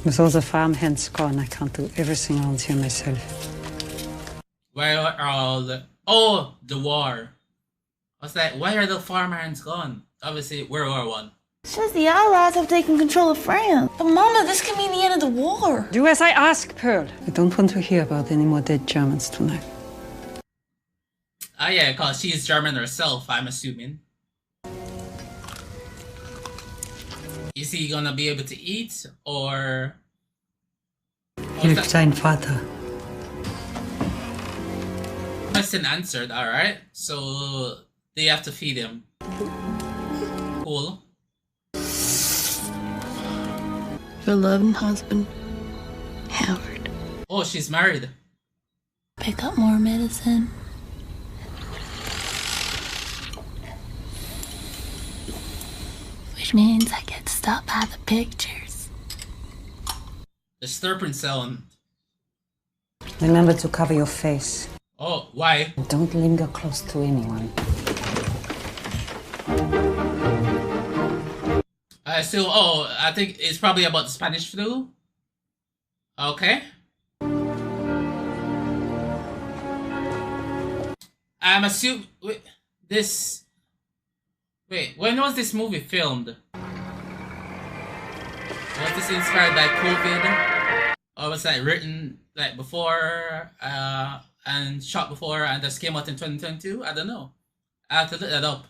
With all the farmhands gone, I can't do everything around here myself. Where are all the... Oh, the war. I was like, why are the farmhands gone? Obviously, World War One. Says the Allies have taken control of France. But Mama, this could mean the end of the war. Do as I ask, Pearl. I don't want to hear about any more dead Germans tonight. Ah, yeah, because she's German herself, I'm assuming. Is he gonna be able to eat, or... Hilf dein Vater. Question answered, alright. So, they have to feed him. Cool. Your loving husband, Howard. Oh, she's married. Pick up more medicine. Which means I get to stop by the pictures. The slurping sound. Remember to cover your face. Oh, why? Don't linger close to anyone. I think it's probably about the Spanish flu. Okay. I'm assuming this. Wait, when was this movie filmed? Was this inspired by COVID, or was that written like before and shot before and just came out in 2022? I don't know. I have to look that up.